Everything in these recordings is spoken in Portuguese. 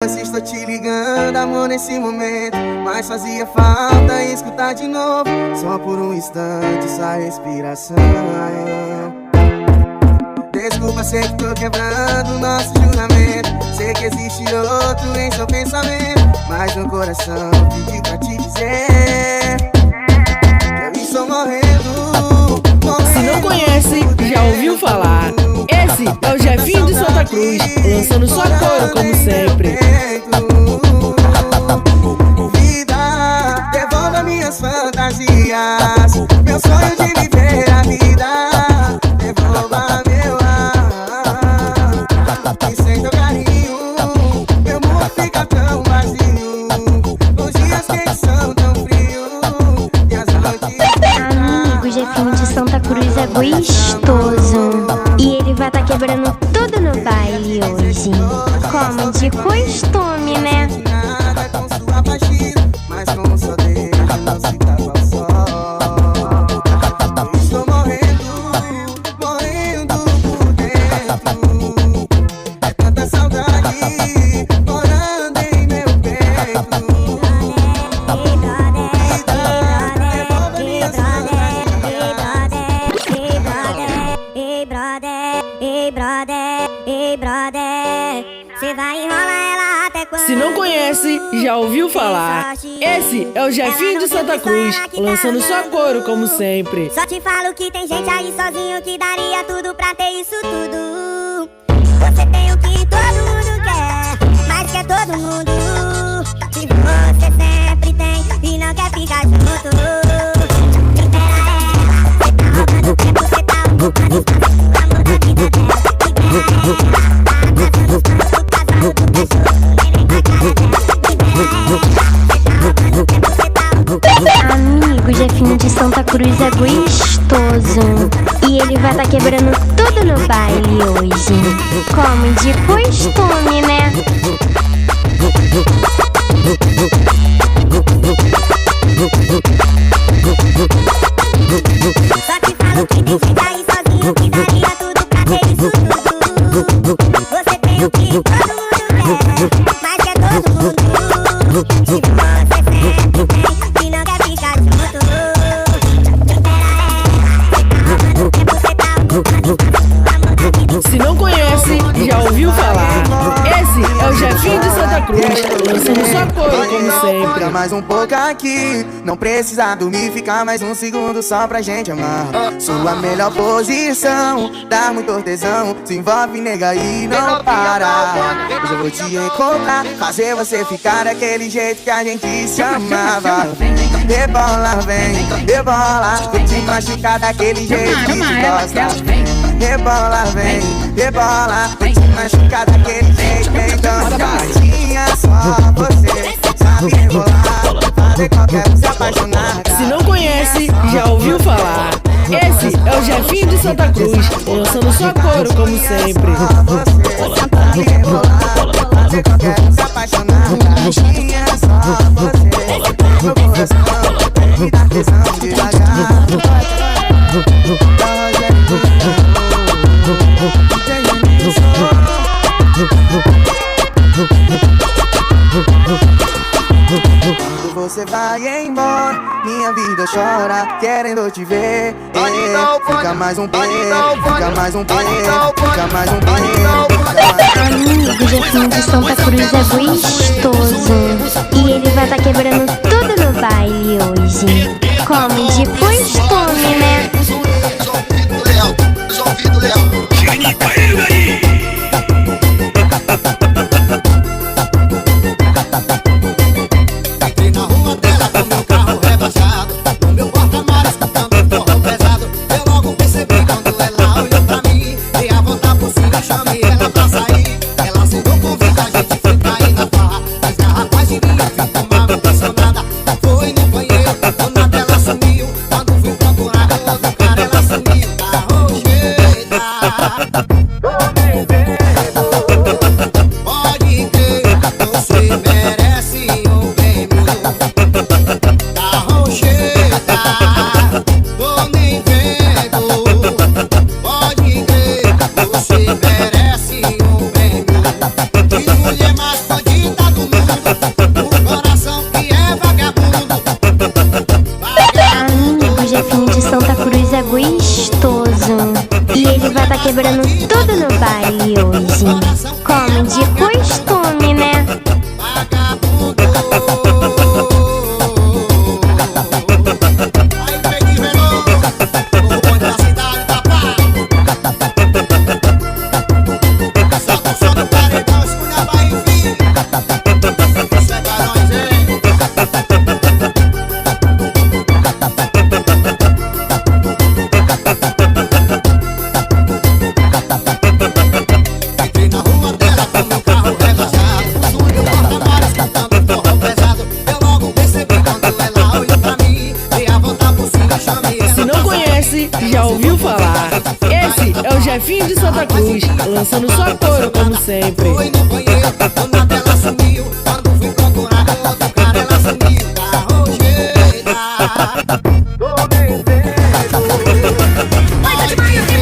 se estou te ligando, amor, nesse momento. Mas fazia falta escutar de novo, só por um instante, sua respiração. Desculpa, sei que tô quebrando nosso juramento. Sei que existe outro em seu pensamento, mas meu coração pediu pra te dizer que eu estou morrendo. Se não conhece, já ouviu falar. Esse é o Jefinho de Santa Cruz, lançando sua cor como sempre. Vida, devolva minhas fantasias, meu sonho de viver a vida. Devolva meu ar, e sem teu carinho meu mundo fica tão vazio. Os dias quentes são tão frios e as noites... Amigo, Jefinho de Santa Cruz é gostoso, e ele vai tá quebrando tudo no baile hoje, como de costume, né? Nada com sua batida, mas com o seu dedo não se tapa ao sol. Eu estou morrendo, morrendo por dentro. É tanta saudade morando em meu peito. Devolva minhas Cê vai enrolar ela até quando? Se não conhece, já ouviu falar. Esse é o Jefinho de Santa Cruz, lançando sua cor como sempre. Só te falo que tem gente aí sozinho que daria tudo pra ter isso tudo. Você tem o que todo mundo quer, mas quer todo mundo. E você sempre tem e não quer ficar junto. Espera ela, cê tá roubando tempo, cê tá roubando espaço. Amor da vida dela, Amigo, Jefinho de Santa Cruz é gostoso, e ele vai tá quebrando tudo no baile hoje, como de costume, né? Só te falo que tem gente aí sozinho que daria tudo pra ter isso tudo. Você tem o que todo mundo quer, mas quer todo mundo. E você sempre tem e não quer ficar junto. Espera ela, Se não conhece, já ouviu falar. Esse é o Jefinho de Santa Cruz, lançando sua cor como sempre. Fica mais um pouco aqui, não precisa dormir, ficar mais um segundo só pra gente amar. Sua melhor posição, dá muito tesão, se envolve, nega, e não para. Hoje eu vou te encontrar, fazer você ficar daquele jeito que a gente se amava. Rebola, vou te machucar daquele jeito que te gosta. Rebola, rebola, vou te machucar daquele jeito. Então, gatinha, só você sabe rebolar, fazer qualquer um se apaixonar. Se não conhece, já ouviu falar. Esse é o Jefinho de Santa Cruz, lançando sua cor como sempre. Você sabe rebolar, fazer qualquer um se apaixonar. Gatinha, só você, meu coração me dá tesão devagar. Quando você vai embora, minha vida chora, querendo te ver. Fica mais um pouco, fica mais um pouco, fica mais um pouco. Amigo, Jefinho de Santa Cruz é gostoso, e ele vai tá quebrando tudo no baile hoje, como de costume, né? Entrei na rua dela com meu carro rebaixado, no meu porta-malas escutando forró pesado. Eu logo percebi quando ela olhou pra mim, dei a volta por cima, chamei ela pra sair. Ela aceitou o convite, a gente foi pra ir na farra. Jefinho de Santa Cruz, lançando só couro como sempre. Foi no banheiro, do nada ela sumiu. Quando fui procurar outro cara, ela sumiu da rocheira. Oi, tô de manhã, tem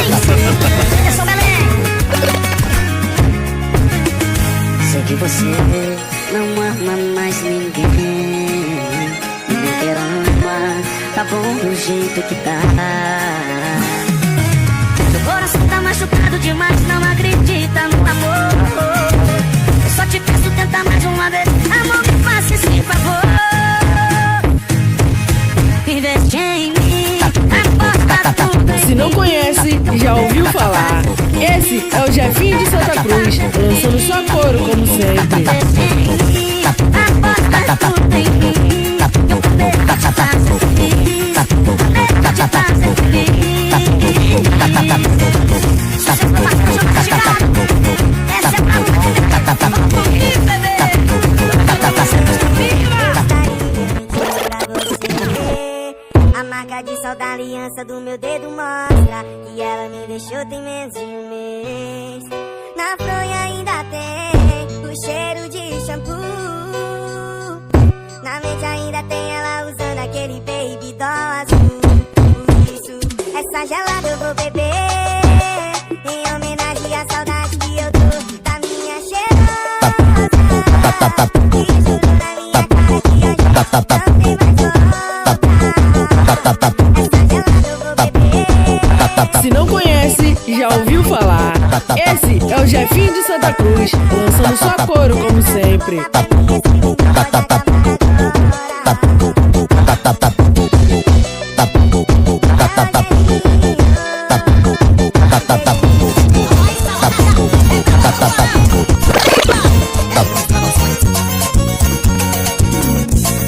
você também. Eu sou Belém. Sei que você não ama mais ninguém. Ninguém quer amar, tá bom do jeito que tá. Meu coração tá machucado demais, não acredita no amor. Eu só te peço, tenta mais uma vez. Amor, me faça esse favor. Investe em mim, aposta tudo em Se não conhece, já ouviu falar. Esse é o Jefinho de Santa Cruz, lançando só couro como sempre. Investe em mim, aposta tudo em mim. Eu prometo te fazer feliz, prometo te fazer feliz. Sucesso pra passar, jogo pra chegar. Essa é pra você, vamos comigo, bebê. A marca de sol da aliança do meu dedo mostra que ela me deixou tem menos de um mês. Na fronha ainda tem o cheiro de shampoo. Na mente ainda tem ela usando aquele baby doll azul. Por isso, essa gelada eu vou beber em homenagem à saudade que eu tô da minha cheirosa. E junto da minha carinha já não tem mais volta. Se não conhece, já ouviu falar. Esse é o Jefinho de Santa Cruz, lançando só couro como sempre.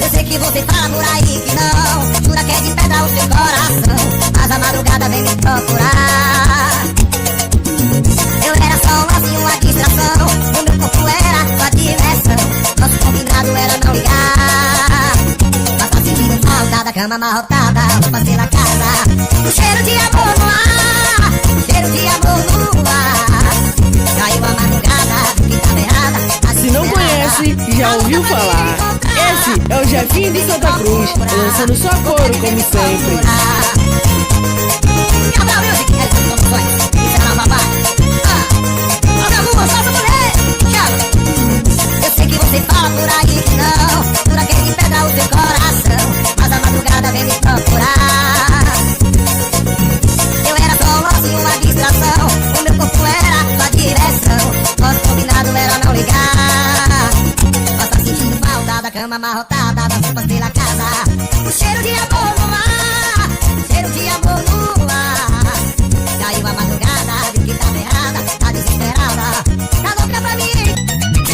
Eu sei que você fala por aí que não, jura que é de pedra o seu coração, mas a madrugada vem me procurar. Eu era só um lance e uma distração, o meu corpo era sua diversão, nosso combinado era não ligar. Mas tá sentindo falta da cama amarrotada, roupas pela casa, o cheiro de amor no ar, o cheiro de amor no ar. Caiu a madrugada, que tá errada. Se não conhece, já ouviu falar. Esse é o Jefinho de Santa Cruz, lançando só couro como sempre. Eu sei que você fala por aí que não, jura que de pedra o seu coração, mas a madrugada vem me procurar. Eu era só um lance e uma distração, o meu corpo era sua direção, nosso combinado era não ligar. Mas tá sentindo falta da cama amarrotada, das roupas pela casa, o cheiro de amor no ar, o cheiro de amor no ar. Caiu a madrugada, viu que tava errada, tá desesperada, tá louca pra mim.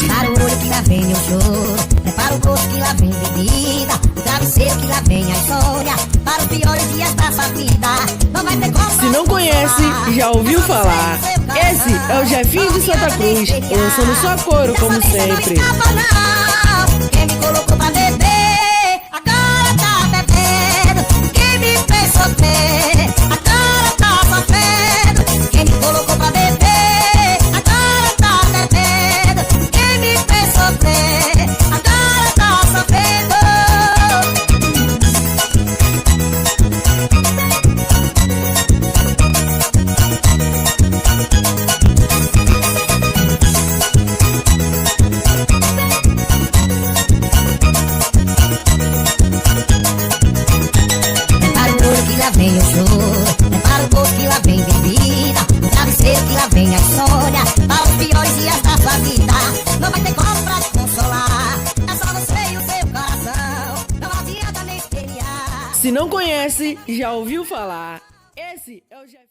Para o olho que lá vem o choro, para o bolso que lá vem bebida, o travesseiro que lá vem a história, para os piores dias da sua vida. Não vai ter como. Se não conhece, já ouviu falar. Esse é o Jefinho de Santa Cruz, lançando só couro como sempre. Quem me colocou pra beber, agora tá bebendo. Quem me fez sofrer, agora tá sofrendo. Quem me colocou pra beber, agora tá bebendo. Quem me fez sofrer, agora tá sofrendo. Vem o choro, para o bolso que lá vem bebida, o travesseiro que lá vem a história, para os piores dias da sua vida. Não vai ter como pra te consolar, é só você e o seu coração, não adianta nem esperar. Se não conhece, já ouviu falar. Esse é o Jefinho.